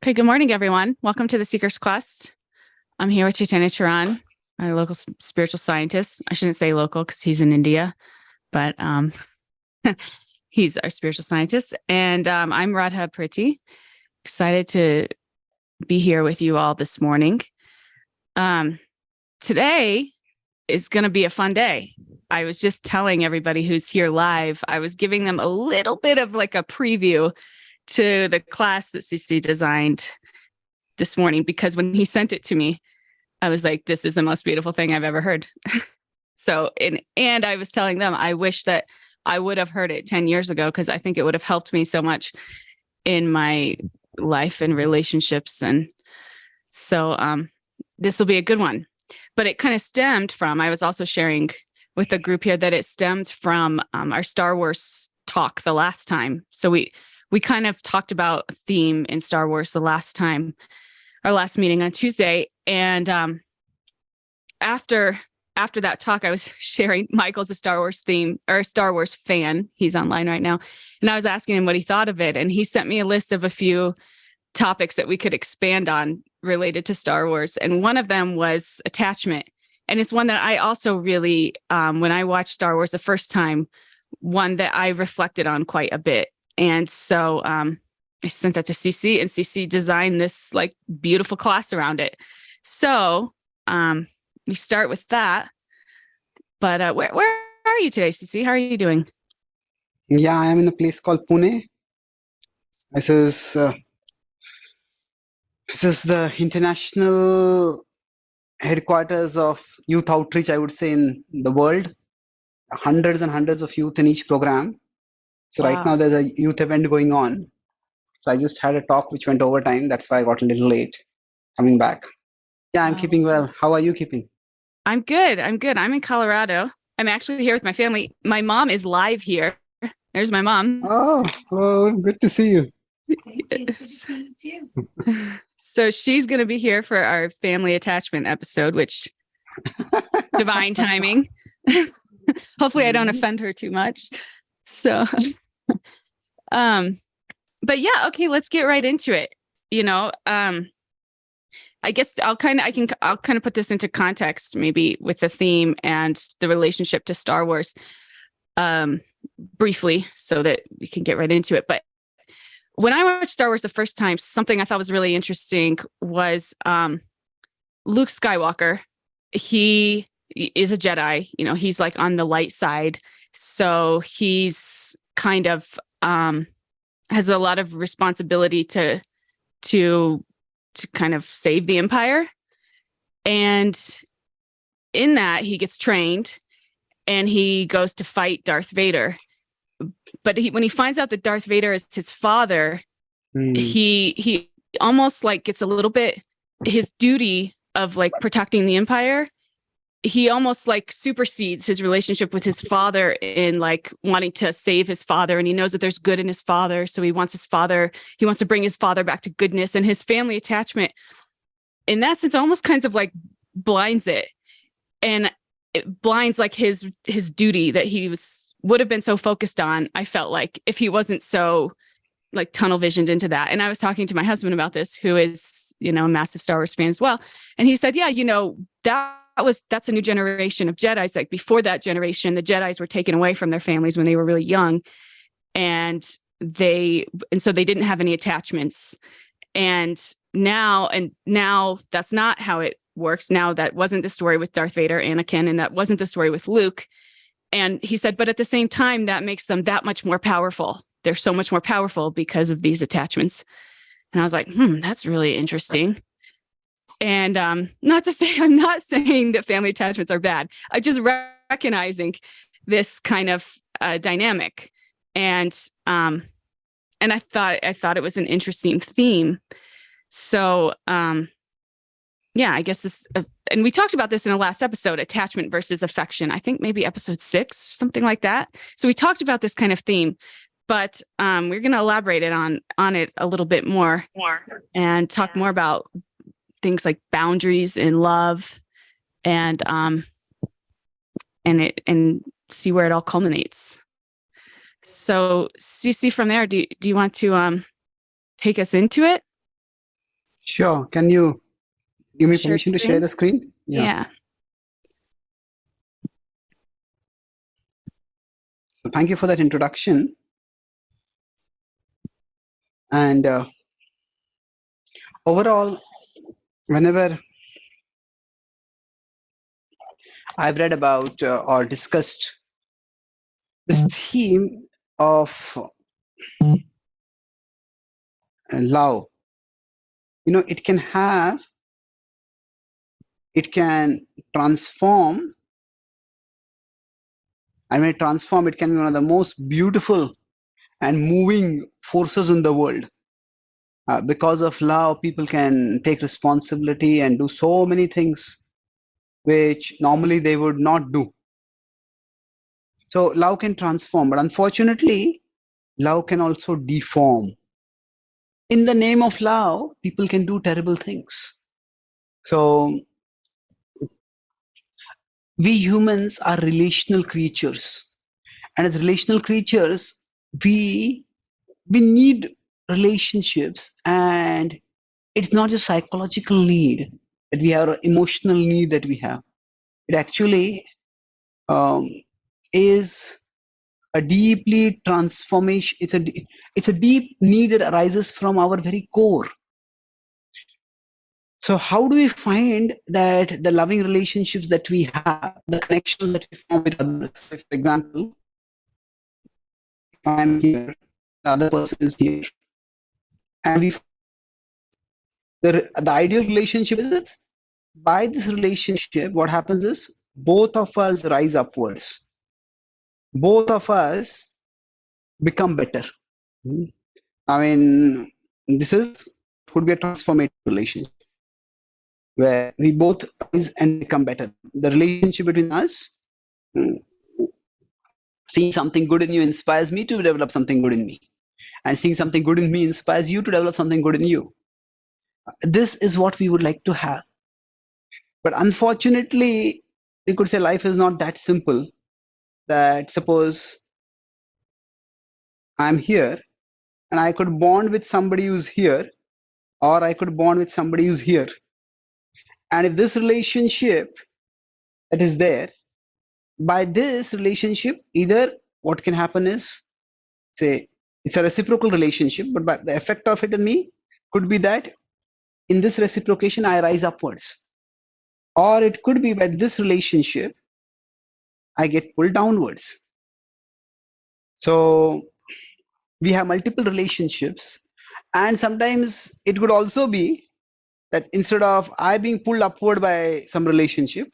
Okay, good morning, everyone. Welcome to the Seeker's Quest. I'm here with Chaitanya Charan, our local spiritual scientist. I shouldn't say local because he's in India, but he's our spiritual scientist. And I'm Radha Priti, excited to be here with you all this morning. Today is going to be a fun day. I was just telling everybody who's here live, I was giving them a little bit of like a preview to the class that CC designed this morning, because when he sent it to me, I was like, this is the most beautiful thing I've ever heard. So, and I was telling them, I wish that I would have heard it 10 years ago, because I think it would have helped me so much in my life and relationships. And so this will be a good one. But it kind of stemmed from, I was also sharing with the group here that it stemmed from our Star Wars talk the last time. So we kind of talked about a theme in Star Wars the last time, our last meeting on Tuesday. And after that talk, I was sharing, Michael's a Star Wars Star Wars fan. He's online right now. And I was asking him what he thought of it. And he sent me a list of a few topics that we could expand on related to Star Wars. And one of them was attachment. And it's one that I also really, when I watched Star Wars the first time, one that I reflected on quite a bit. And so I sent that to CC, and CC designed this like beautiful class around it. So we start with that. But where are you today, CC? How are you doing? Yeah, I am in a place called Pune. This is the international headquarters of youth outreach, I would say, in the world. Hundreds and hundreds of youth in each program. So right now there's a youth event going on. So I just had a talk which went overtime. That's why I got a little late coming back. Yeah, I'm keeping well. How are you keeping? I'm good. I'm in Colorado. I'm actually here with my family. My mom is live here. There's my mom. Oh, good to see you. So she's going to be here for our family attachment episode, which is divine timing. Hopefully I don't offend her too much. So, but yeah, okay, let's get right into it. I guess I'll kind of put this into context, maybe with the theme and the relationship to Star Wars, briefly, so that we can get right into it. But when I watched Star Wars the first time, something I thought was really interesting was Luke Skywalker. He is a Jedi, he's like on the light side. So he's kind of has a lot of responsibility to kind of save the Empire. And in that, he gets trained and he goes to fight Darth Vader. But when he finds out that Darth Vader is his father, he almost like gets a little bit, his duty of like protecting the Empire, he almost like supersedes his relationship with his father in like wanting to save his father. And he knows that there's good in his father. So he wants to bring his father back to goodness, and his family attachment in that sense almost kind of like blinds it. And it blinds like his duty that he would have been so focused on. I felt like if he wasn't so like tunnel visioned into that. And I was talking to my husband about this, who is, a massive Star Wars fan as well. And he said, yeah, that's a new generation of Jedis. Like before that generation, the Jedis were taken away from their families when they were really young. And so they didn't have any attachments. And now that's not how it works. Now that wasn't the story with Darth Vader, Anakin, and that wasn't the story with Luke. And he said, but at the same time, that makes them that much more powerful. They're so much more powerful because of these attachments. And I was like, that's really interesting. And not to say, I'm not saying that family attachments are bad. I just recognizing this kind of dynamic. And I thought it was an interesting theme. So yeah, I guess this, and we talked about this in the last episode, attachment versus affection. I think maybe episode 6, something like that. So we talked about this kind of theme, but we're going to elaborate on it a little bit more and talk more about things like boundaries in love and see where it all culminates. So CC, from there, do you want to take us into it? Sure. Can you give me Share permission to share screen? the screen? Yeah. Yeah. So thank you for that introduction. And overall, whenever I've read about or discussed this theme of love, it can transform. And when it transform, it can be one of the most beautiful and moving forces in the world. Because of love, people can take responsibility and do so many things which normally they would not do. So love can transform, but unfortunately, love can also deform. In the name of love, people can do terrible things. So we humans are relational creatures, and as relational creatures, we we need relationships, and it's not just psychological need that we have, or emotional need that we have. It actually um, is a deeply transformation. It's a deep need that arises from our very core. So how do we find that the loving relationships that we have, the connections that we form with others? So for example, if I'm here, the other person is here, and the ideal relationship is it? By this relationship, what happens is both of us rise upwards. Both of us become better. Hmm. I mean, this is could be a transformative relationship where we both rise and become better. The relationship between us, mm, seeing something good in you inspires me to develop something good in me, and seeing something good in me inspires you to develop something good in you. This is what we would like to have. But unfortunately, we could say life is not that simple. That suppose I'm here and I could bond with somebody who's here, or I could bond with somebody who's here. And if this relationship that is there, by this relationship, either what can happen is, say, it's a reciprocal relationship, but by the effect of it in me could be that in this reciprocation, I rise upwards. Or it could be by this relationship, I get pulled downwards. So we have multiple relationships. And sometimes it could also be that instead of I being pulled upward by some relationship,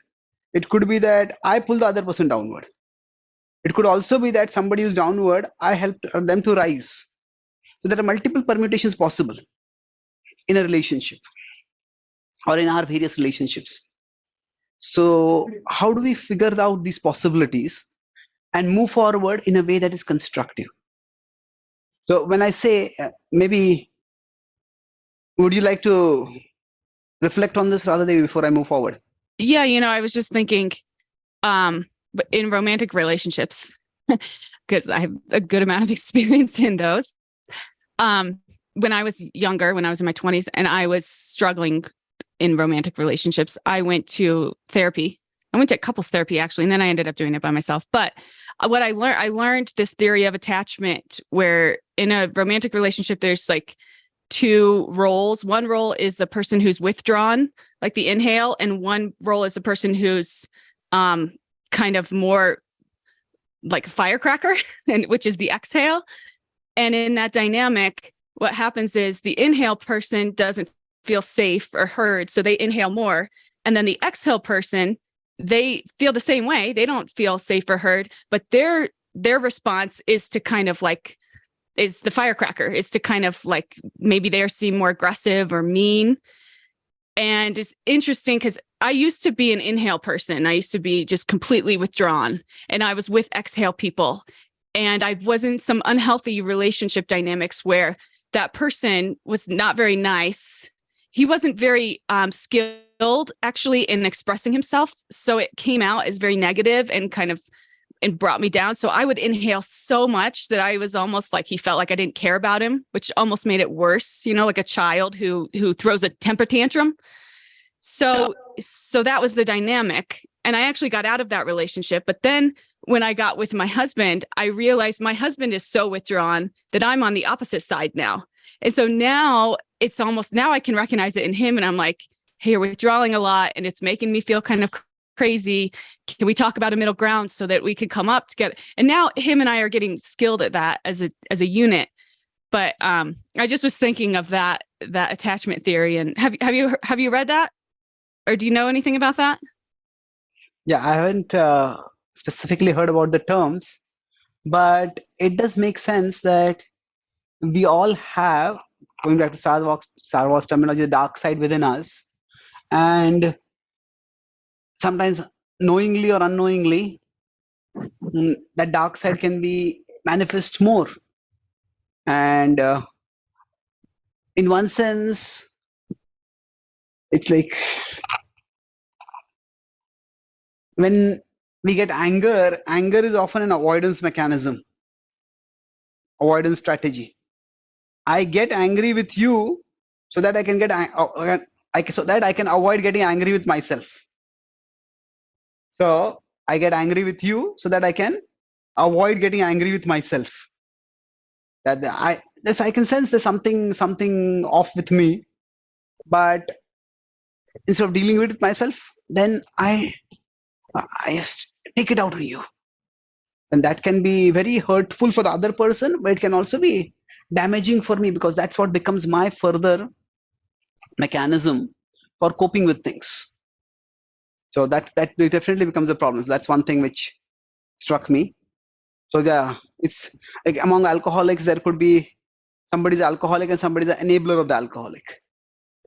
it could be that I pull the other person downward. It could also be that somebody who's downward, I help them to rise. So there are multiple permutations possible in a relationship or in our various relationships. So how do we figure out these possibilities and move forward in a way that is constructive? So when I say maybe, would you like to reflect on this rather than before I move forward? Yeah, I was just thinking, but in romantic relationships, because I have a good amount of experience in those. When I was younger, when I was in my 20s and I was struggling in romantic relationships, I went to therapy. I went to couples therapy actually, and then I ended up doing it by myself. But what I learned this theory of attachment where in a romantic relationship, there's like two roles. One role is the person who's withdrawn, like the inhale, and one role is the person who's kind of more like a firecracker, and which is the exhale. And in that dynamic, what happens is the inhale person doesn't feel safe or heard, so they inhale more. And then the exhale person, they feel the same way. They don't feel safe or heard, but their response is to kind of like, is the firecracker, is to kind of like, maybe they seem more aggressive or mean. And it's interesting because I used to be an inhale person. I used to be just completely withdrawn, and I was with exhale people. And I was in some unhealthy relationship dynamics where that person was not very nice. He wasn't very skilled actually in expressing himself. So it came out as very negative and kind of and brought me down. So I would inhale so much that I was almost like he felt like I didn't care about him, which almost made it worse, like a child who throws a temper tantrum. So that was the dynamic. And I actually got out of that relationship. But then when I got with my husband, I realized my husband is so withdrawn that I'm on the opposite side now. And so now now I can recognize it in him. And I'm like, hey, you're withdrawing a lot and it's making me feel kind of crazy. Can we talk about a middle ground so that we can come up together? And now him and I are getting skilled at that as a unit. But I just was thinking of that attachment theory. And have you read that? Or do you know anything about that? Yeah, I haven't specifically heard about the terms, but it does make sense that we all have, going back to Star Wars terminology, the dark side within us. And sometimes knowingly or unknowingly, that dark side can be manifest more. And in one sense, it's like when we get anger is often an avoidance mechanism, avoidance strategy. I get angry with you so that I can so that I can avoid getting angry with myself. So I get angry with you so that I can avoid getting angry with myself. That I can sense there's something off with me, but instead of dealing with it myself, then I just take it out on you. And that can be very hurtful for the other person, but it can also be damaging for me, because that's what becomes my further mechanism for coping with things. So that definitely becomes a problem. So that's one thing which struck me. So yeah, it's like among alcoholics, there could be somebody's alcoholic and somebody's an enabler of the alcoholic.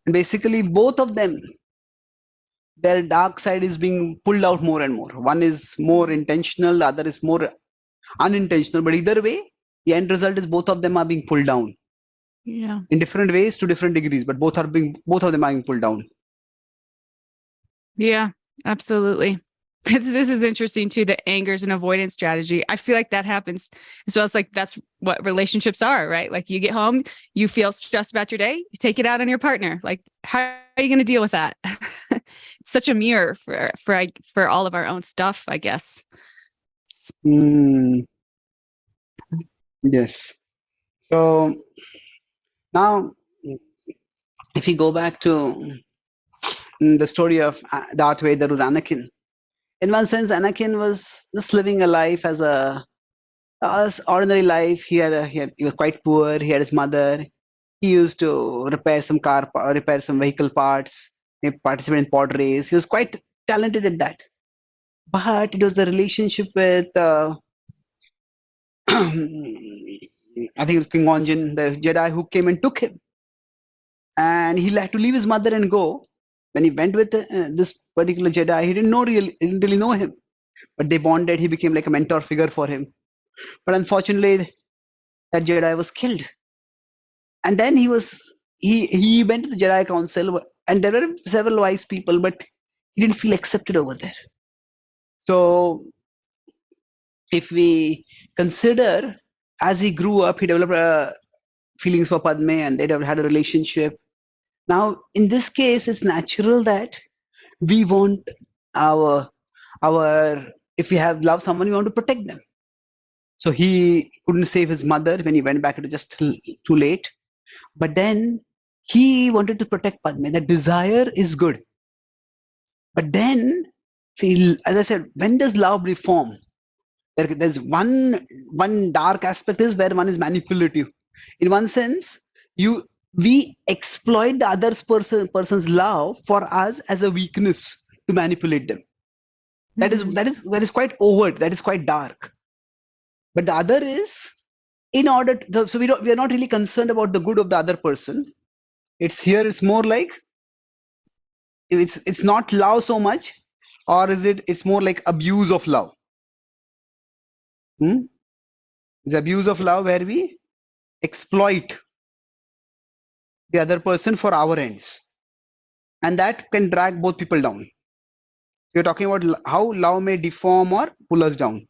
And basically both of them, their dark side is being pulled out more and more. One is more intentional, the other is more unintentional. But either way, the end result is both of them are being pulled down. Yeah. In different ways to different degrees, but both of them are being pulled down. Yeah, absolutely. This is interesting too, the angers and avoidance strategy. I feel like that happens as well. It's like that's what relationships are, right? Like you get home, you feel stressed about your day, you take it out on your partner. Like, how are you going to deal with that? It's such a mirror for all of our own stuff, I guess. Yes. So now, if we go back to the story of Darth Vader, was Anakin. In one sense, Anakin was just living a life as ordinary life. He was quite poor. He had his mother. He used to repair some vehicle parts. He participated in pod race. He was quite talented at that. But it was the relationship with I think it was King Onjin, the Jedi, who came and took him, and he had to leave his mother and go. When he went with this particular Jedi, he didn't really know him, but they bonded. He became like a mentor figure for him. But unfortunately, that Jedi was killed. And then he went to the Jedi Council, and there were several wise people, but he didn't feel accepted over there. So if we consider, as he grew up, he developed feelings for Padme, and they had a relationship. Now, in this case, it's natural that we want if we have loved someone, we want to protect them. So he couldn't save his mother when he went back. It was just too late. But then he wanted to protect Padme. That desire is good. But then, as I said, when does love reform? There's one dark aspect is where one is manipulative. In one sense, we exploit the other person's love for us as a weakness to manipulate them. That is quite overt. That is quite dark. But the other is, so we are not really concerned about the good of the other person. It's more like it's not love so much, or is it's more like abuse of love. It's abuse of love where we exploit the other person for our ends, and that can drag both people down. You're talking about how love may deform or pull us down.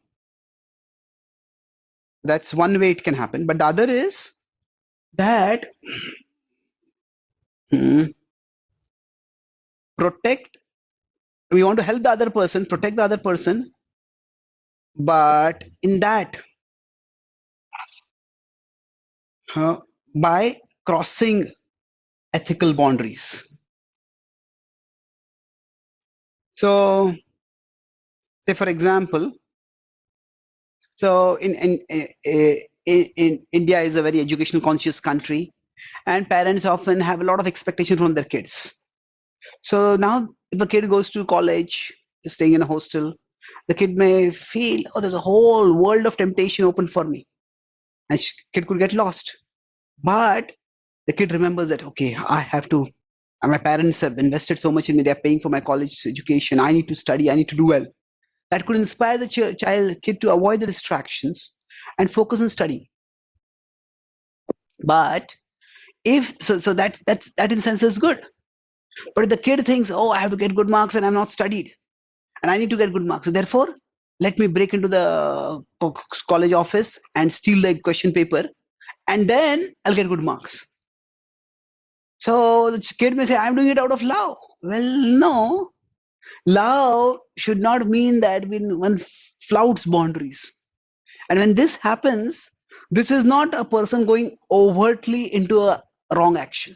That's one way it can happen. But the other is that protect, we want to help the other person, protect the other person, but in that, by crossing ethical boundaries. So, say for example, so in India is a very educational conscious country, and parents often have a lot of expectation from their kids. So now, if a kid goes to college, staying in a hostel, the kid may feel, oh, there's a whole world of temptation open for me, and kid could get lost. But the kid remembers that, okay, I have to, and my parents have invested so much in me, they're paying for my college education, I need to study, I need to do well. That could inspire the kid to avoid the distractions and focus on studying. But if so, that in sense is good. But if the kid thinks, oh, I have to get good marks and I'm not studied, and I need to get good marks, so therefore let me break into the college office and steal the question paper, and then I'll get good marks. So the kid may say, I'm doing it out of love. Well, no. Love should not mean that when one flouts boundaries. And when this happens, this is not a person going overtly into a wrong action.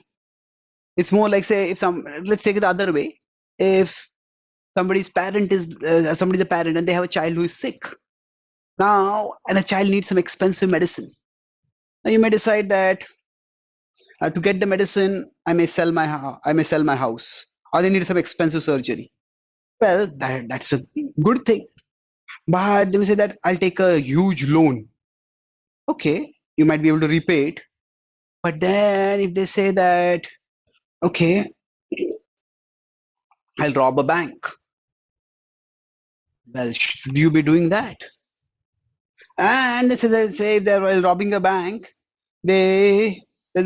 It's more like, say, if let's take it the other way. If somebody's parent is, somebody's a parent and they have a child who is sick. Now, and a child needs some expensive medicine. Now you may decide that to get the medicine, I may sell my house, or they need some expensive surgery. Well, that's a good thing. But they will say that I'll take a huge loan. Okay, you might be able to repay it. But then if they say that, okay, I'll rob a bank. Well, should you be doing that? And they say if they're robbing a bank, the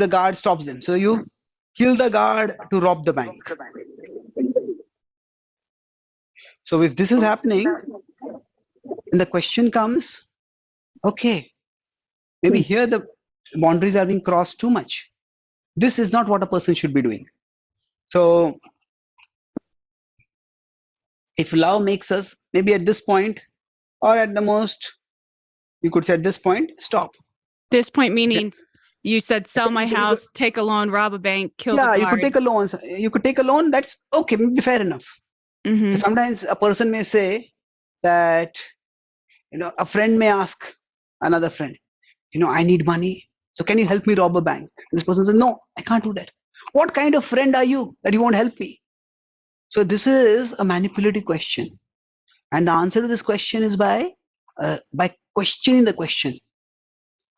guard stops them. So you kill the guard to rob the bank. So if this is happening, and the question comes, okay, maybe here the boundaries are being crossed too much. This is not what a person should be doing. So if love makes us, maybe at this point, or at the most, you could say at this point, stop. This point meaning you said sell my house, take a loan, rob a bank, kill the guard. Yeah, you could take a loan. You could take a loan. That's okay, maybe fair enough. So sometimes a person may say that, a friend may ask another friend, I need money. So can you help me rob a bank? And this person says, no, I can't do that. What kind of friend are you that you won't help me? So this is a manipulative question. And the answer to this question is by questioning the question.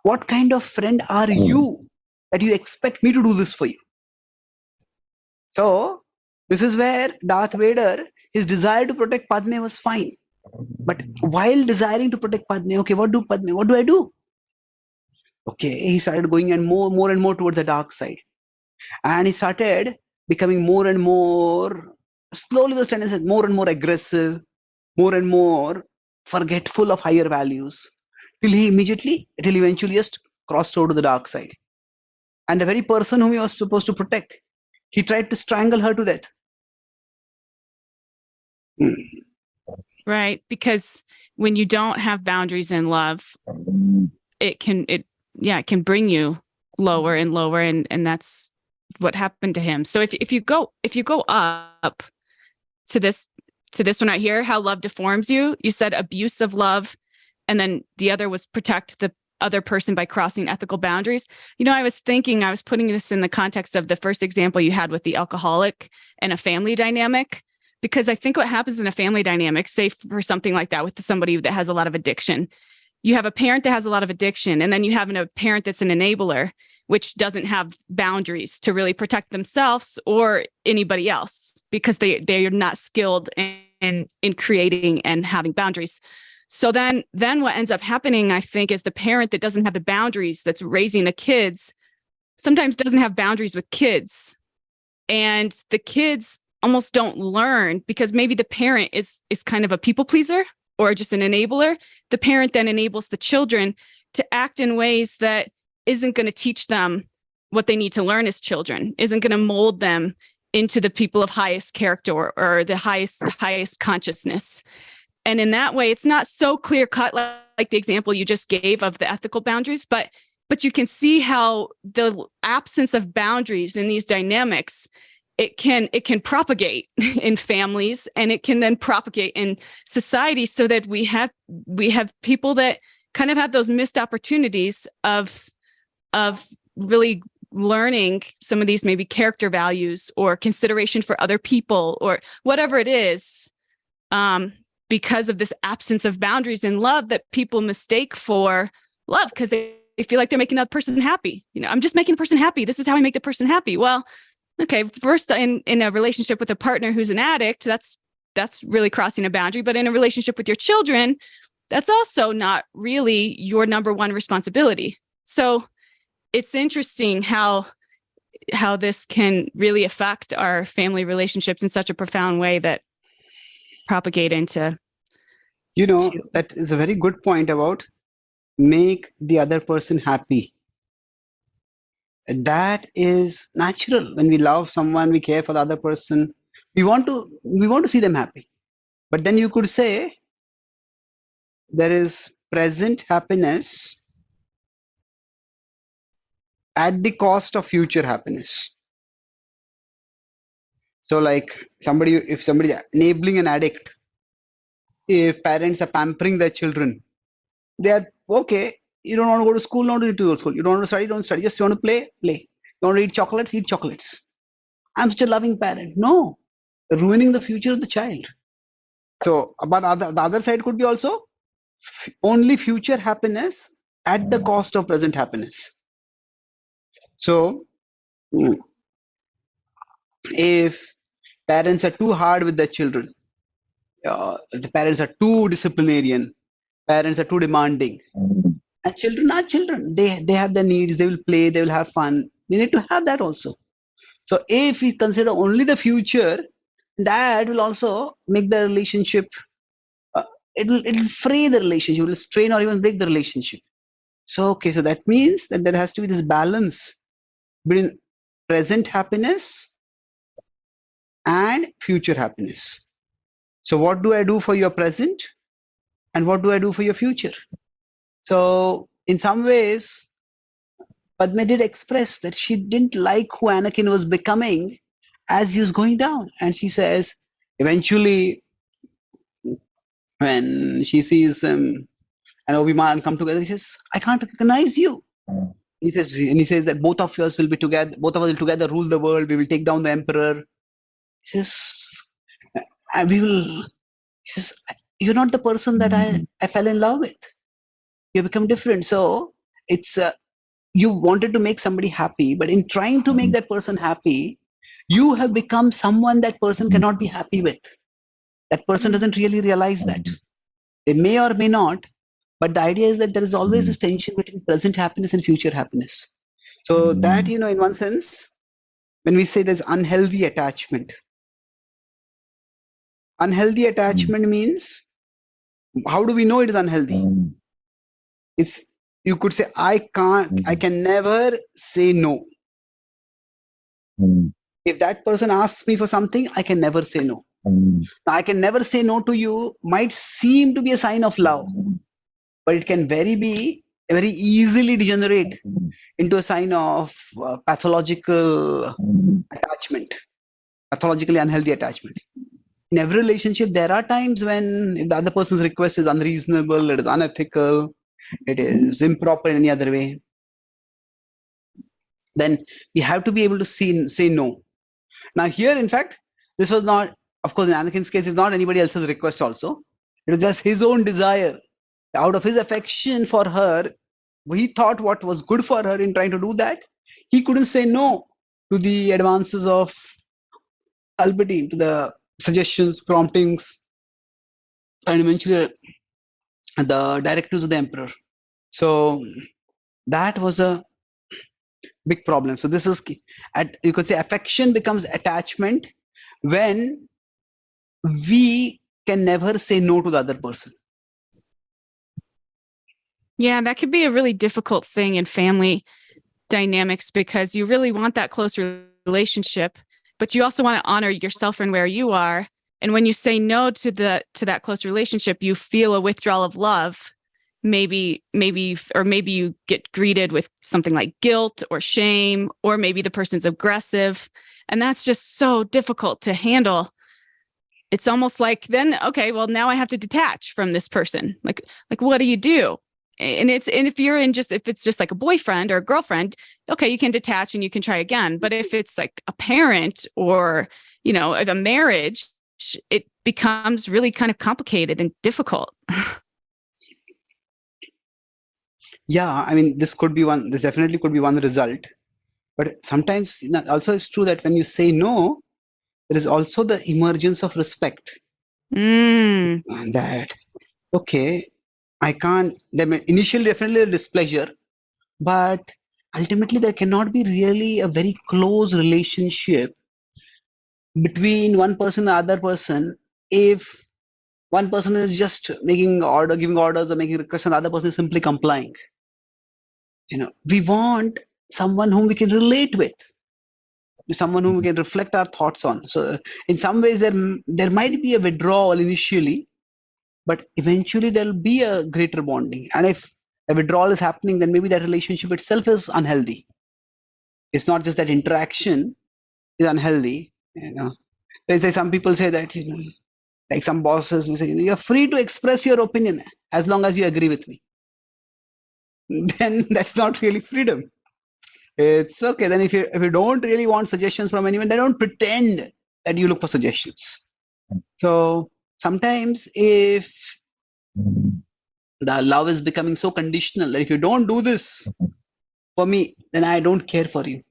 What kind of friend are you that you expect me to do this for you? So this is where Darth Vader, his desire to protect Padme was fine. But while desiring to protect Padme, okay, what do I do? Okay, he started going and more and more towards the dark side. And he started becoming more and more, slowly those tendencies, more and more aggressive, more and more forgetful of higher values, till he eventually just crossed over to the dark side. And the very person whom he was supposed to protect, he tried to strangle her to death. Right, because when you don't have boundaries in love, it can bring you lower and lower, and that's what happened to him. So if you go up to this one right here, how love deforms you, you said abuse of love, and then the other was protect the other person by crossing ethical boundaries. I was putting this in the context of the first example you had with the alcoholic and a family dynamic, because I think what happens in a family dynamic, say for something like that with somebody that has a lot of addiction, you have a parent that has a lot of addiction, and then you have a parent that's an enabler, which doesn't have boundaries to really protect themselves or anybody else, because they are not skilled in creating and having boundaries. So then what ends up happening, I think, is the parent that doesn't have the boundaries, that's raising the kids, sometimes doesn't have boundaries with kids. And the kids almost don't learn because maybe the parent is kind of a people pleaser or just an enabler. The parent then enables the children to act in ways that isn't going to teach them what they need to learn as children, isn't going to mold them into the people of highest character or the highest consciousness. And in that way, it's not so clear cut like the example you just gave of the ethical boundaries, but you can see how the absence of boundaries in these dynamics, it can propagate in families, and it can then propagate in society, so that we have people that kind of have those missed opportunities of really learning some of these maybe character values or consideration for other people or whatever it is, because of this absence of boundaries in love that people mistake for love, because they feel like they're making that person happy. I'm just making the person happy. This is how I make the person happy. Well, okay, first in a relationship with a partner who's an addict, that's really crossing a boundary. But in a relationship with your children, that's also not really your number one responsibility. So it's interesting how this can really affect our family relationships in such a profound way that propagate into. That is a very good point about make the other person happy. That is natural. When we love someone, we care for the other person. We want to see them happy. But then you could say there is present happiness at the cost of future happiness. So like if somebody is enabling an addict, if parents are pampering their children, they are okay. You don't want to go to school, don't need to go to school. You don't want to study, don't study. Just you want to play. You want to eat chocolates. I'm such a loving parent. No, ruining the future of the child. So, but the other side could be also only future happiness at the cost of present happiness. So, if parents are too hard with their children, the parents are too disciplinarian, parents are too demanding, and children are children. They have their needs. They will play. They will have fun. We need to have that also. So if we consider only the future, that will also make the relationship. It'll fray the relationship. It will strain or even break the relationship. So so that means that there has to be this balance between present happiness and future happiness. So what do I do for your present, and what do I do for your future? So in some ways, Padme did express that she didn't like who Anakin was becoming as he was going down. And she says, eventually, when she sees him and Obi-Wan come together, he says, I can't recognize you. He says that both of us will be together, both of us will together rule the world, we will take down the emperor. He says, and he says, you're not the person that I fell in love with. You become different. So it's you wanted to make somebody happy, but in trying to make that person happy, you have become someone that person cannot be happy with. That person doesn't really realize that. They may or may not, but the idea is that there is always this tension between present happiness and future happiness. So that, in one sense, when we say there's unhealthy attachment means, how do we know it is unhealthy? You could say, I can never say no. If that person asks me for something, I can never say no. Now, I can never say no to you might seem to be a sign of love, but it can very easily degenerate into a sign of pathological attachment, pathologically unhealthy attachment. In every relationship, there are times when if the other person's request is unreasonable, it is unethical, it is improper in any other way, then we have to be able to say no. Now here, in fact, this was not, of course, in Anakin's case, it's not anybody else's request also. It was just his own desire. Out of his affection for her, he thought what was good for her in trying to do that. He couldn't say no to the advances of Palpatine, to the suggestions, promptings, and eventually the directives of the Emperor. So that was a big problem. So this is, you could say, affection becomes attachment when we can never say no to the other person. Yeah, that could be a really difficult thing in family dynamics because you really want that close relationship, but you also want to honor yourself and where you are. And when you say no to that close relationship, you feel a withdrawal of love. Maybe you get greeted with something like guilt or shame, or maybe the person's aggressive. And that's just so difficult to handle. It's almost like then, okay, well, now I have to detach from this person. Like what do you do? And if it's just like a boyfriend or a girlfriend, okay, you can detach and you can try again. But if it's like a parent or, a marriage, it becomes really kind of complicated and difficult. Yeah, I mean, this definitely could be one result. But sometimes also it's true that when you say no, there is also the emergence of respect. Mm. That, okay, I can't, there may initially definitely a displeasure, but ultimately there cannot be really a very close relationship between one person and other person if one person is just giving orders or making requests, and the other person is simply complying. We want someone whom we can relate with, someone whom we can reflect our thoughts on. So in some ways there might be a withdrawal initially, but eventually there'll be a greater bonding. And if a withdrawal is happening, then maybe that relationship itself is unhealthy. It's not just that interaction is unhealthy. There's some people say that, like some bosses will say, you're free to express your opinion as long as you agree with me. Then that's not really freedom. It's okay. Then if you don't really want suggestions from anyone, then don't pretend that you look for suggestions. So sometimes if the love is becoming so conditional that if you don't do this for me, then I don't care for you.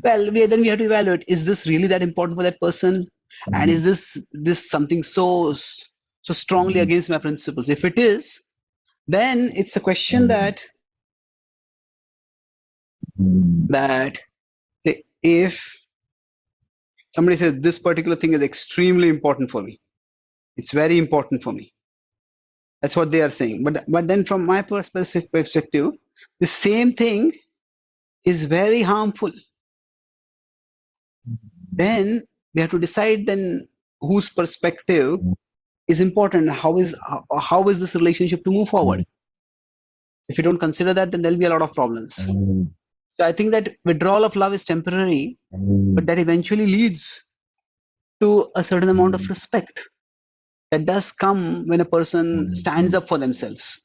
Well, then we have to evaluate: is this really that important for that person, and is this something so strongly against my principles? If it is, then it's a question that if somebody says this particular thing is extremely important for me, it's very important for me. That's what they are saying. But then from my perspective, the same thing is very harmful. Then we have to decide then whose perspective is important. How is this relationship to move forward? If you don't consider that, then there'll be a lot of problems. So I think that withdrawal of love is temporary, but that eventually leads to a certain amount of respect that does come when a person stands up for themselves.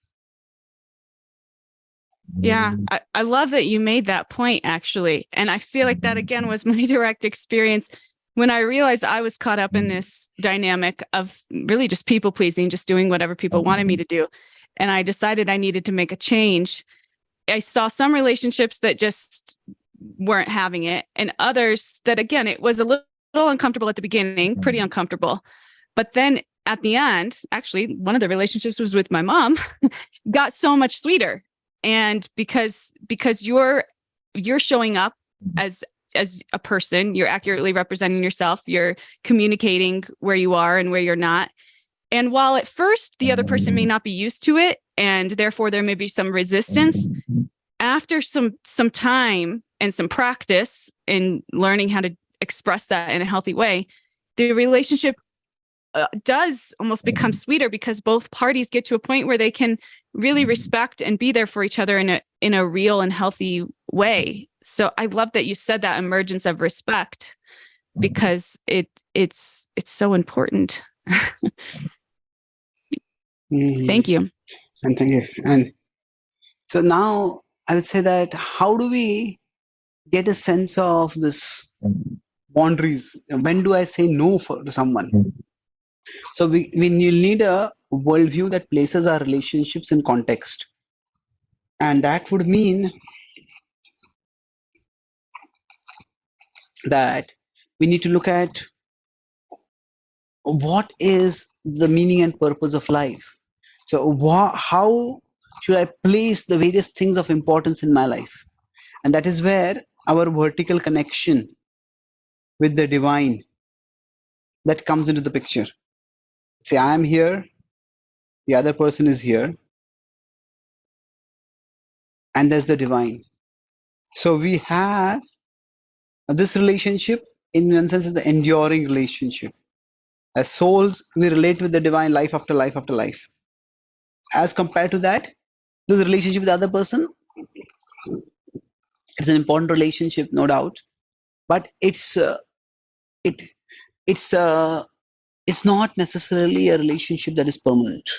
Yeah, I love that you made that point, actually. And I feel like that, again, was my direct experience when I realized I was caught up in this dynamic of really just people pleasing, just doing whatever people wanted me to do. And I decided I needed to make a change. I saw some relationships that just weren't having it, and others that, again, it was a little uncomfortable at the beginning, pretty uncomfortable. But then at the end, actually, one of the relationships was with my mom, got so much sweeter. And because you're showing up as a person, you're accurately representing yourself, you're communicating where you are and where you're not. And while at first the other person may not be used to it, and therefore there may be some resistance, after some time and some practice in learning how to express that in a healthy way, the relationship does almost become sweeter because both parties get to a point where they can really respect and be there for each other in a real and healthy way. So I love that you said that emergence of respect, because it's so important. Thank you. And thank you. And so now I would say that how do we get a sense of this boundaries? When do I say no to someone? So we need a worldview that places our relationships in context. And that would mean that we need to look at what is the meaning and purpose of life. So how should I place the various things of importance in my life? And that is where our vertical connection with the divine that comes into the picture. Say, I am here, the other person is here. and there's the divine. So we have this relationship, in one sense, is the enduring relationship. As souls, we relate with the divine life after life after life. As compared to that, the relationship with the other person, it's an important relationship, no doubt, but it it's not necessarily a relationship that is permanent.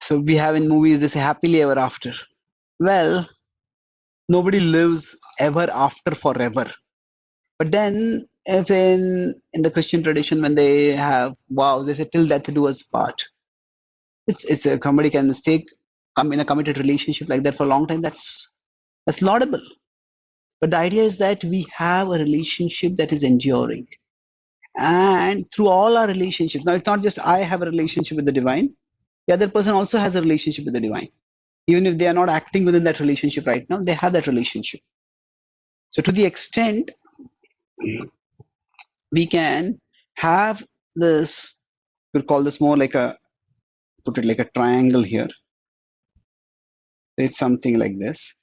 So we have in movies they say happily ever after. Well, nobody lives ever after forever. But then, if in the Christian tradition, when they have vows, they say till death do us part. It's a somebody can mistake come in a committed relationship like that for a long time. That's laudable. But the idea is that we have a relationship that is enduring, and through all our relationships. Now, it's not just I have a relationship with the divine. The other person also has a relationship with the divine. Even if they are not acting within that relationship right now, they have that relationship. So, to the extent we can have this, we'll call this more like put it like a triangle here. It's something like this.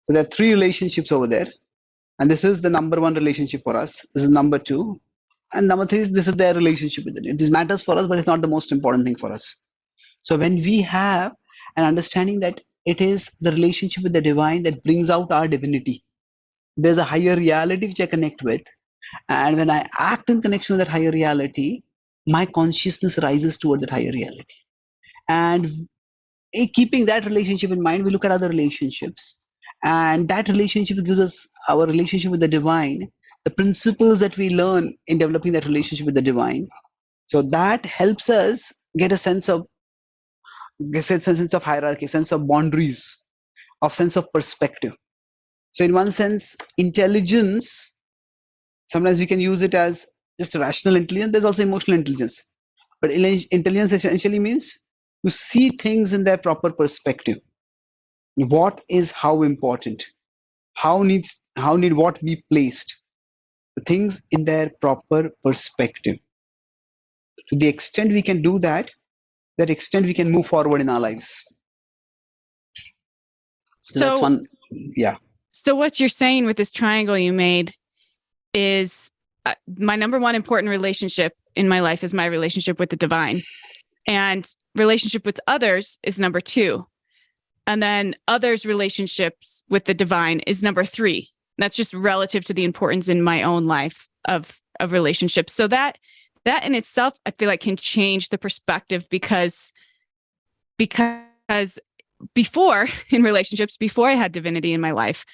So there are three relationships over there, and this is the number one relationship for us. This is number two, and number three is this is their relationship with it. This matters for us, but it's not the most important thing for us. So when we have an understanding that it is the relationship with the divine that brings out our divinity, there's a higher reality which I connect with, and when I act in connection with that higher reality, my consciousness rises toward that higher reality. And keeping that relationship in mind, we look at other relationships, and that relationship gives us our relationship with the divine, the principles that we learn in developing that relationship with the divine. So that helps us get a sense of hierarchy, sense of boundaries, of sense of perspective. So in one sense, intelligence, sometimes we can use it as just rational intelligence. There's also emotional intelligence, but intelligence essentially means to see things in their proper perspective. What is how important? How need what be placed? The things in their proper perspective. To the extent we can do that, that extent we can move forward in our lives. So that's one. Yeah. So what you're saying with this triangle you made is my number one important relationship in my life is my relationship with the divine, and relationship with others is number two. And then others' relationships with the divine is number three. That's just relative to the importance in my own life of relationships. So that in itself, I feel like can change the perspective because before in relationships, before I had divinity in my life,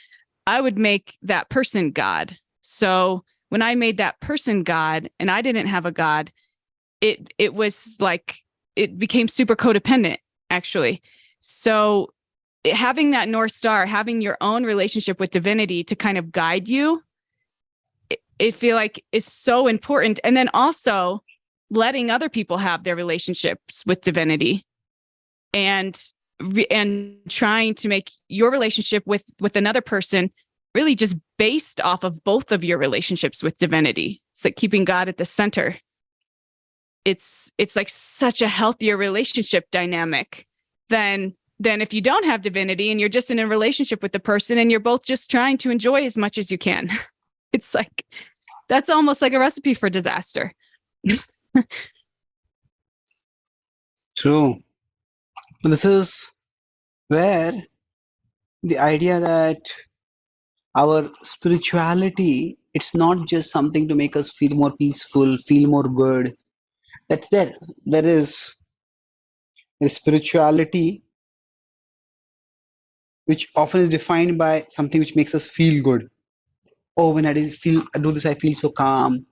I would make that person God. So when I made that person God and I didn't have a God, it was like it became super codependent, actually. So having that North Star, having your own relationship with divinity to kind of guide you, I feel like is so important. And then also letting other people have their relationships with divinity and trying to make your relationship with another person really just based off of both of your relationships with divinity. It's like keeping God at the center. It's like such a healthier relationship dynamic than if you don't have divinity and you're just in a relationship with the person and you're both just trying to enjoy as much as you can. It's like, that's almost like a recipe for disaster. True. This is where the idea that our spirituality, it's not just something to make us feel more peaceful, feel more good. That's there. There is a spirituality which often is defined by something which makes us feel good. Oh, when I do this, I feel so calm.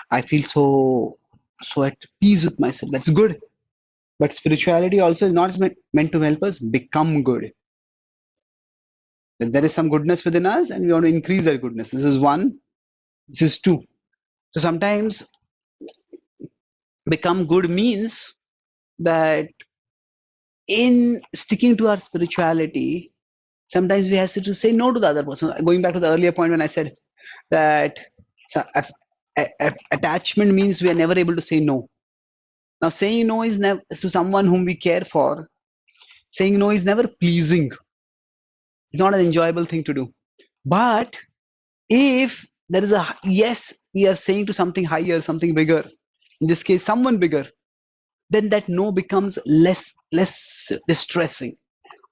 I feel so at peace with myself. That's good. But spirituality also is not meant to help us become good. There is some goodness within us, and we want to increase that goodness. This is one. This is two. So sometimes become good means that in sticking to our spirituality, sometimes we have to say no to the other person. Going back to the earlier point when I said that attachment means we are never able to say no. Now, saying no is never to someone whom we care for. Saying no is never pleasing. It's not an enjoyable thing to do. But if there is a yes, we are saying to something higher, something bigger, in this case, someone bigger, then that no becomes less distressing,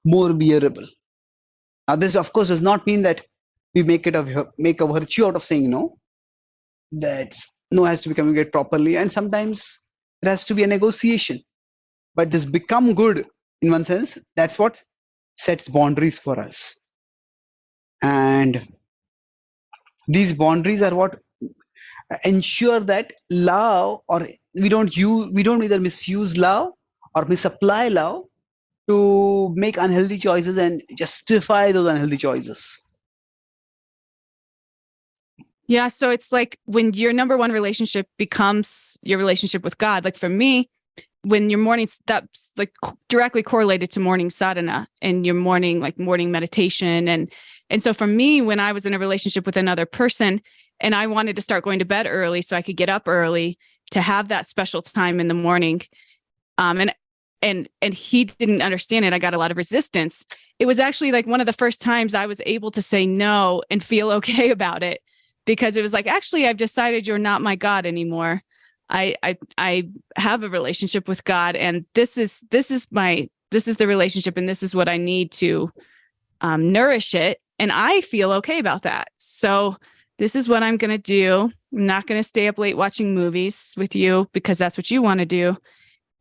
more bearable. Now, this of course does not mean that we make a virtue out of saying no. That no has to be communicated properly, and sometimes there has to be a negotiation. But this become good in one sense. That's what sets boundaries for us, and these boundaries are what ensure that love, or we don't either misuse love or misapply love to make unhealthy choices and justify those unhealthy choices. Yeah. So it's like when your number one relationship becomes your relationship with God. Like for me, when your morning, that's like directly correlated to morning sadhana and your morning meditation. And so for me, when I was in a relationship with another person and I wanted to start going to bed early so I could get up early to have that special time in the morning, and he didn't understand it. I got a lot of resistance. It was actually like one of the first times I was able to say no and feel okay about it, because it was like, actually, I've decided you're not my God anymore. I have a relationship with God, and this is the relationship, and this is what I need to nourish it, and I feel okay about that. So this is what I'm going to do. I'm not going to stay up late watching movies with you because that's what you want to do.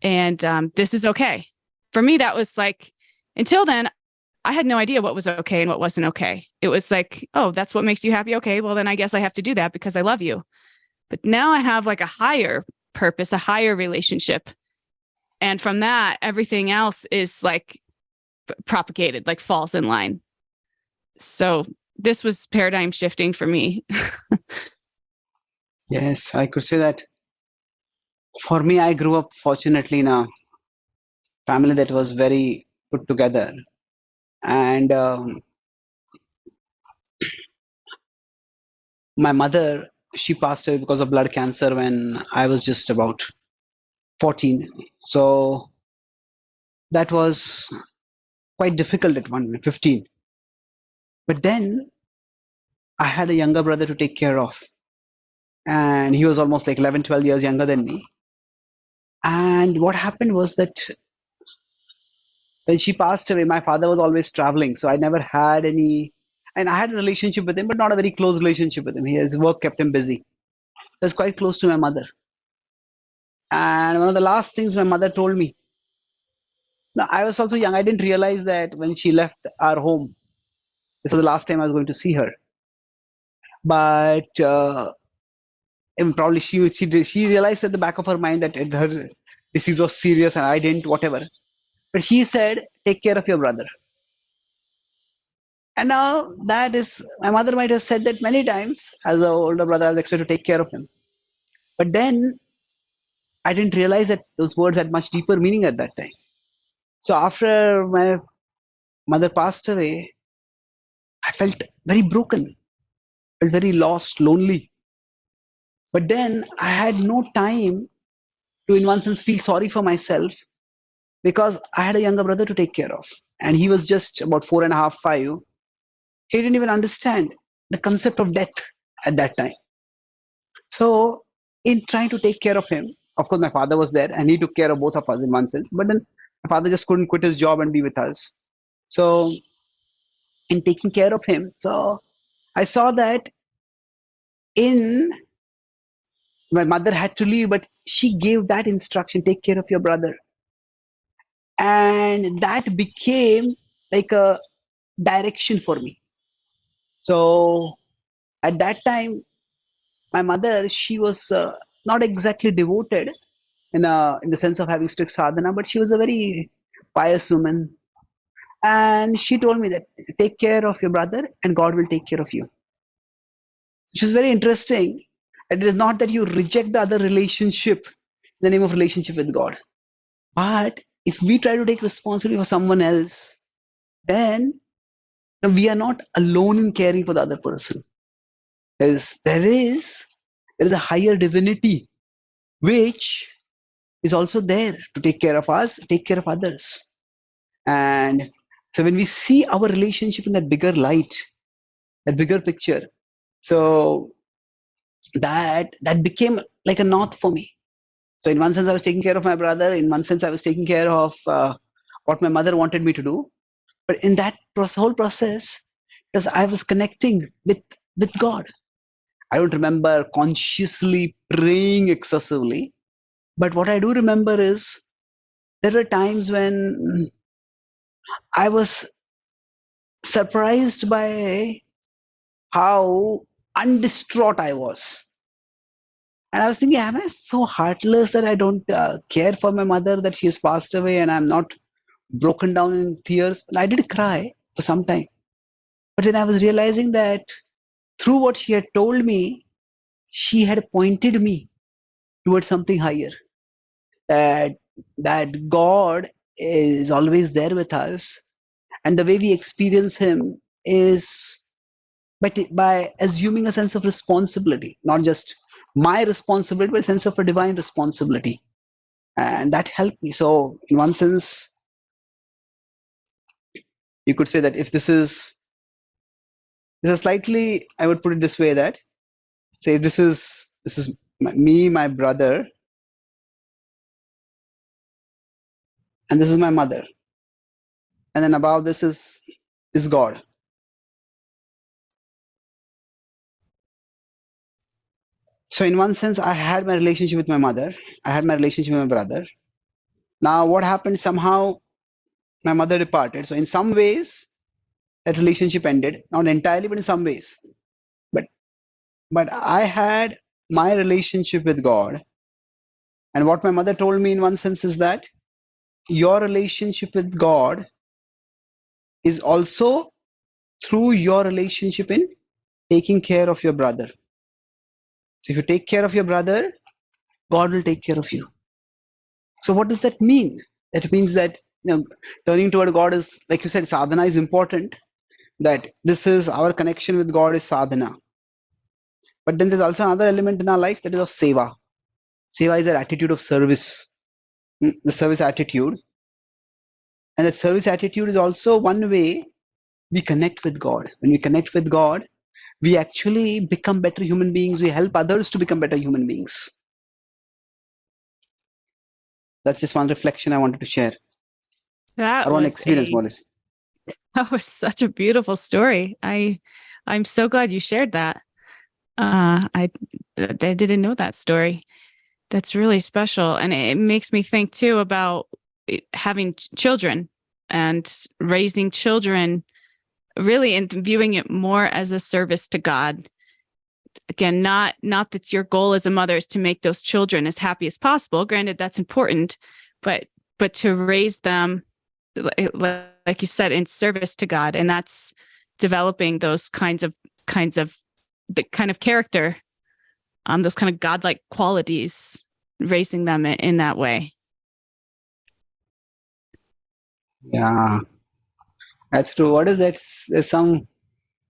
And this is okay. For me, that was like, until then, I had no idea what was okay and what wasn't okay. It was like, oh, that's what makes you happy. Okay, well, then I guess I have to do that because I love you. But now I have like a higher purpose, a higher relationship. And from that, everything else is like propagated, like falls in line. So this was paradigm shifting for me. Yes, I could say that. For me, I grew up fortunately in a family that was very put together, and my mother, she passed away because of blood cancer when I was just about 14. So that was quite difficult at 15. But then I had a younger brother to take care of, and he was almost like 11, 12 years younger than me. And what happened was that when she passed away, my father was always traveling, so I never had any. And I had a relationship with him, but not a very close relationship with him. His work kept him busy. So I was quite close to my mother. And one of the last things my mother told me. Now, I was also young. I didn't realize that when she left our home, this was the last time I was going to see her. But and probably she realized at the back of her mind that her disease was serious and I didn't, whatever. But she said, "Take care of your brother." And now that is, my mother might have said that many times. As an older brother, I was expected to take care of him. But then I didn't realize that those words had much deeper meaning at that time. So after my mother passed away, I felt very broken, felt very lost, lonely. But then I had no time to, in one sense, feel sorry for myself because I had a younger brother to take care of. And he was just about 4.5, 5. He didn't even understand the concept of death at that time. So, in trying to take care of him, of course, my father was there and he took care of both of us in one sense. But then my father just couldn't quit his job and be with us. So, in taking care of him, so I saw that in my mother had to leave, but she gave that instruction, take care of your brother. And that became like a direction for me. So at that time, my mother, she was not exactly devoted in the sense of having strict sadhana, but she was a very pious woman. And she told me that take care of your brother and God will take care of you. Which is very interesting. It is not that you reject the other relationship in the name of relationship with God. But if we try to take responsibility for someone else, then we are not alone in caring for the other person. There is a higher divinity which is also there to take care of us, take care of others. And So when we see our relationship in that bigger light, that bigger picture, so that became like a north for me. So in one sense, I was taking care of my brother. In one sense, I was taking care of what my mother wanted me to do. But in that whole process, because I was connecting with God. I don't remember consciously praying excessively, but what I do remember is there were times when I was surprised by how undistraught I was. And I was thinking, am I so heartless that I don't care for my mother, that she has passed away and I'm not broken down in tears? And I did cry for some time. But then I was realizing that through what she had told me, she had pointed me towards something higher. That God is always there with us. And the way we experience Him is by assuming a sense of responsibility, not just my responsibility, but a sense of a divine responsibility. And that helped me. So in one sense, you could say that if this is slightly, I would put it this way, that say this is me, my brother, and this is my mother, and then above this is God. So in one sense, I had my relationship with my mother, I had my relationship with my brother. Now what happened, somehow my mother departed. So in some ways that relationship ended, not entirely, but in some ways. But I had my relationship with God. And what my mother told me in one sense is that your relationship with God is also through your relationship in taking care of your brother. So if you take care of your brother, God will take care of you. So what does that mean? That means that, turning toward God is, like you said, sadhana is important. That this is our connection with God is sadhana. But then there's also another element in our life, that is of seva. Seva is an attitude of service, the service attitude. And the service attitude is also one way we connect with God. When we connect with God, we actually become better human beings. We help others to become better human beings. That's just one reflection I wanted to share. That Or one was experience, more or less. that was such a beautiful story. I'm so glad you shared that. I didn't know that story. That's really special, and it makes me think too about having children and raising children, really, and viewing it more as a service to God. Again, not that your goal as a mother is to make those children as happy as possible. Granted, that's important, but to raise them, like you said, in service to God, and that's developing those kinds of the kind of character, those kind of godlike qualities, raising them in that way. Yeah, that's true. What is that? There's some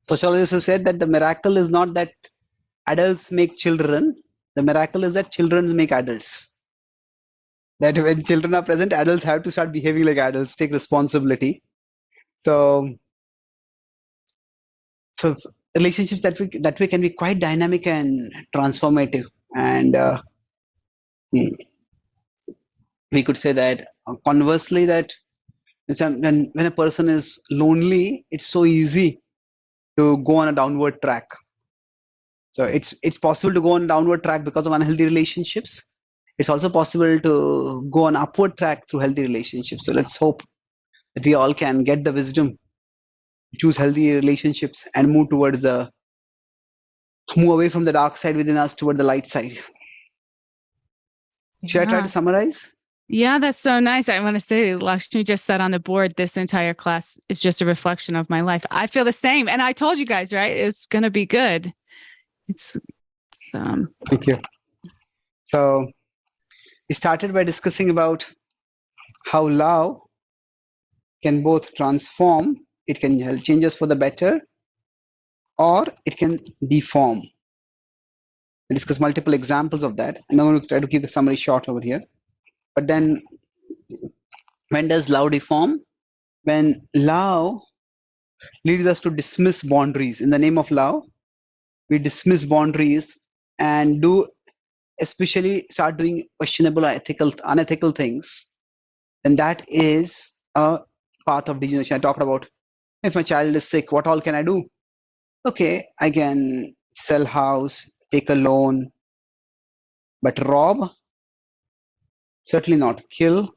sociologists who said that the miracle is not that adults make children. The miracle is that children make adults. That when children are present, adults have to start behaving like adults, take responsibility. So, so relationships that way can be quite dynamic and transformative. And we could say that conversely, that when a person is lonely, it's so easy to go on a downward track. So it's possible to go on a downward track because of unhealthy relationships. It's also possible to go on upward track through healthy relationships. So let's hope that we all can get the wisdom, choose healthy relationships, and move away from the dark side within us toward the light side. Should I try to summarize? Yeah, that's so nice. I want to say, Lakshmi just said on the board, this entire class is just a reflection of my life. I feel the same. And I told you guys, right? It's going to be good. It's Thank you. So we started by discussing about how love can both transform, it can help change us for the better, or it can deform. We discussed multiple examples of that. I'm going to try to keep the summary short over here. But then, when does love deform? when love leads us to dismiss boundaries. In the name of love, we dismiss boundaries and do, especially start doing questionable, unethical things, then that is a path of degeneration. I talked about, if my child is sick, what all can I do? Okay, I can sell house, take a loan, but rob? Certainly not. Kill?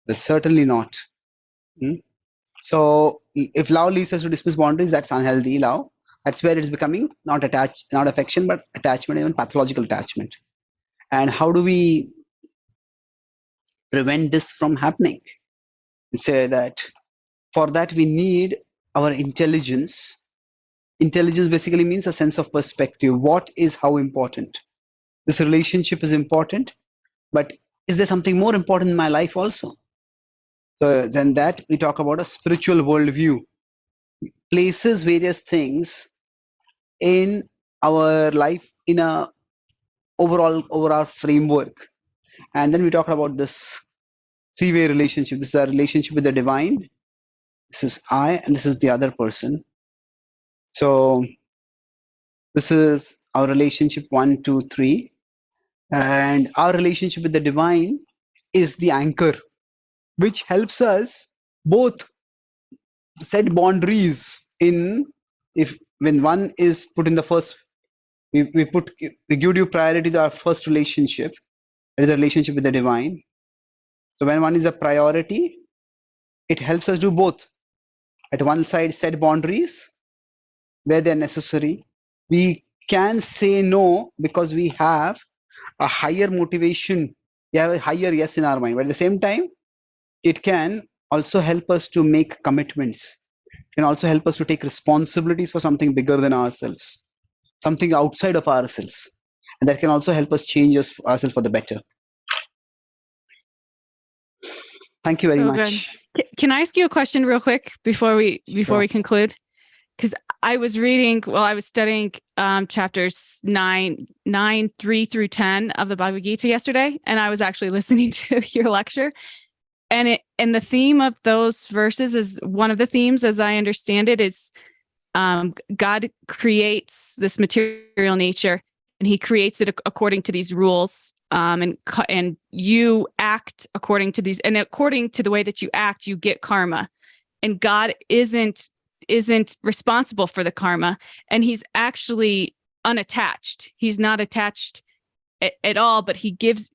Well, certainly not. Hmm? So if love leads us to dismiss boundaries, that's unhealthy love. That's where it's becoming not not affection, but attachment, even pathological attachment. And how do we prevent this from happening? Say that for that we need our intelligence. Intelligence basically means a sense of perspective. What is how important? This relationship is important, but is there something more important in my life also? So then that we talk about a spiritual worldview, places various things in our life in a overall framework. And then we talk about this three-way relationship. This is our relationship with the divine. This is I, and this is the other person. So this is our relationship 1, 2, 3. And our relationship with the divine is the anchor, which helps us both set boundaries in, if when one is put in the first, we give due priority to our first relationship, that is the relationship with the divine. So when one is a priority, it helps us do both. At one side, set boundaries where they're necessary. We can say no because we have a higher motivation. We have a higher yes in our mind. But at the same time, it can also help us to make commitments. It can also help us to take responsibilities for something bigger than ourselves, something outside of ourselves. And that can also help us change ourselves for the better. Thank you very So much. good. Can I ask you a question real quick before we Sure. conclude? Because I was studying chapters 9, 3 through 10 of the Bhagavad Gita yesterday, and I was actually listening to your lecture. And the theme of those verses is, one of the themes, as I understand it, is God creates this material nature, and He creates it according to these rules. And you act according to these, and according to the way that you act, you get karma. And God isn't responsible for the karma, and He's actually unattached. He's not attached at all, but He gives,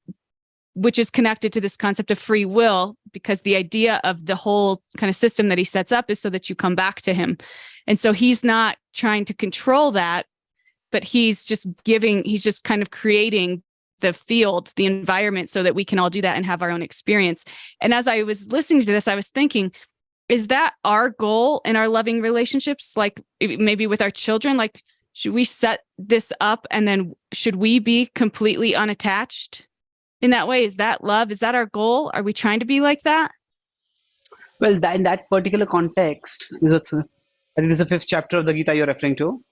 which is connected to this concept of free will, because the idea of the whole kind of system that He sets up is so that you come back to Him. And so He's not trying to control that, but He's just kind of creating the field, the environment, so that we can all do that and have our own experience. And as I was listening to this, I was thinking, is that our goal in our loving relationships? Like maybe with our children, like, should we set this up and then should we be completely unattached in that way? Is that love? Is that our goal? Are we trying to be like that? Well, in that particular context, I think this is the 5th chapter of the Gita you're referring to,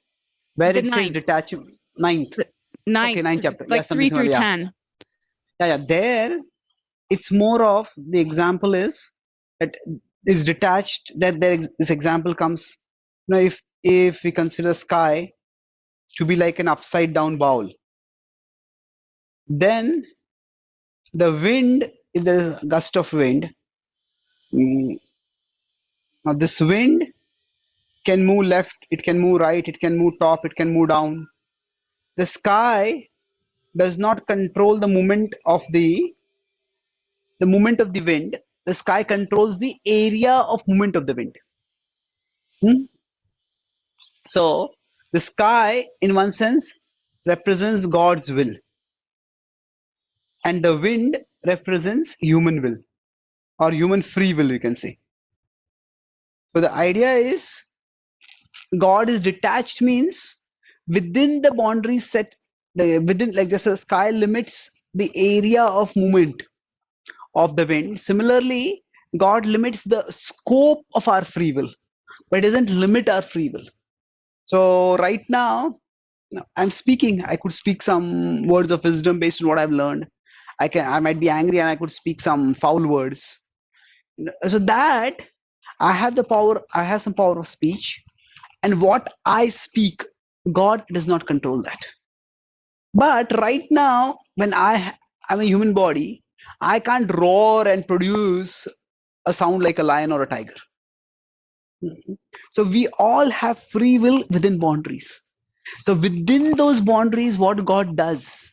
where The it says ninth. detachment. 9th. Ninth, Okay, 9th chapter. like Yeah, 3 something through similar. 10. Yeah. There, it's more of the example is that is detached. That this example comes. If we consider sky to be like an upside down bowl, then the wind, if there is a gust of wind, now this wind can move left, it can move right, it can move top, it can move down. The sky does not control the movement of the wind. The sky controls the area of movement of the wind. So the sky, in one sense, represents God's will, and the wind represents human will, or human free will, you can say. So the idea is God is detached, means within the boundary set, within, like this, the sky limits the area of movement of the wind. Similarly, God limits the scope of our free will, but doesn't limit our free will. So right now, I'm speaking. I could speak some words of wisdom based on what I've learned. I might be angry and I could speak some foul words. So that I have the power, I have some power of speech, and what I speak, God does not control that. But right now, when I'm a human body, I can't roar and produce a sound like a lion or a tiger. Mhm. So we all have free will within boundaries. So within those boundaries, what God does,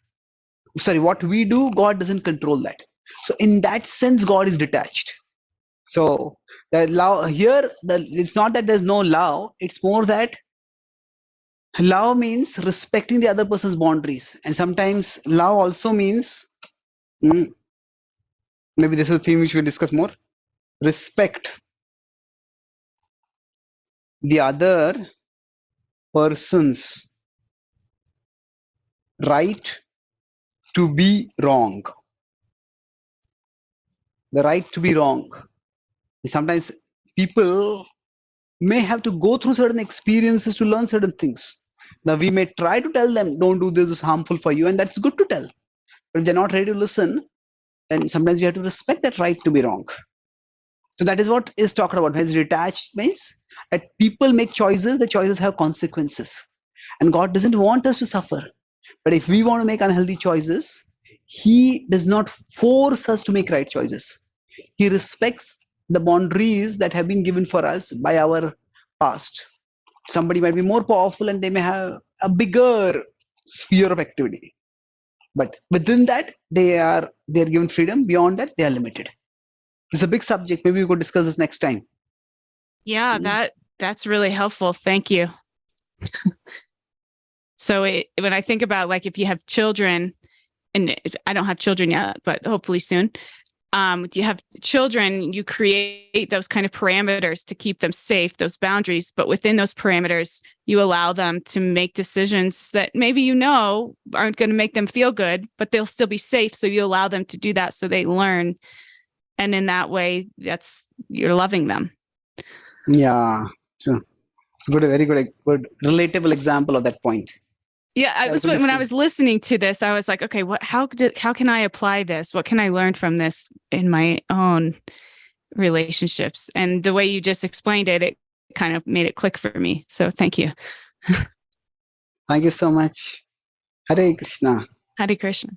sorry, what we do, God doesn't control that. So in that sense, God is detached. So the love here, it's not that there's no love. It's more that love means respecting the other person's boundaries, and sometimes love also means, mm, maybe this is a theme which we'll discuss more. Respect the other person's right to be wrong. The right to be wrong. Sometimes people may have to go through certain experiences to learn certain things. Now we may try to tell them, don't do this, is harmful for you, and that's good to tell. But if they're not ready to listen, then sometimes we have to respect that right to be wrong. So that is what is talked about. When it's detached means that people make choices, the choices have consequences. And God doesn't want us to suffer. But if we want to make unhealthy choices, He does not force us to make right choices. He respects the boundaries that have been given for us by our past. Somebody might be more powerful and they may have a bigger sphere of activity. But within that, they're given freedom. Beyond that, they are limited. It's a big subject. Maybe we could discuss this next time. Yeah, that's really helpful. Thank you. So when I think about like if you have children, and I don't have children yet, but hopefully soon. If you have children, you create those kind of parameters to keep them safe, those boundaries. But within those parameters, you allow them to make decisions that maybe aren't going to make them feel good, but they'll still be safe. So you allow them to do that so they learn. And in that way, you're loving them. Yeah, true. It's a very good relatable example of that point. Yeah, when I was listening to this, I was like, okay, how can I apply this? What can I learn from this in my own relationships? And the way you just explained it, it kind of made it click for me. So thank you. Thank you so much. Hare Krishna. Hare Krishna.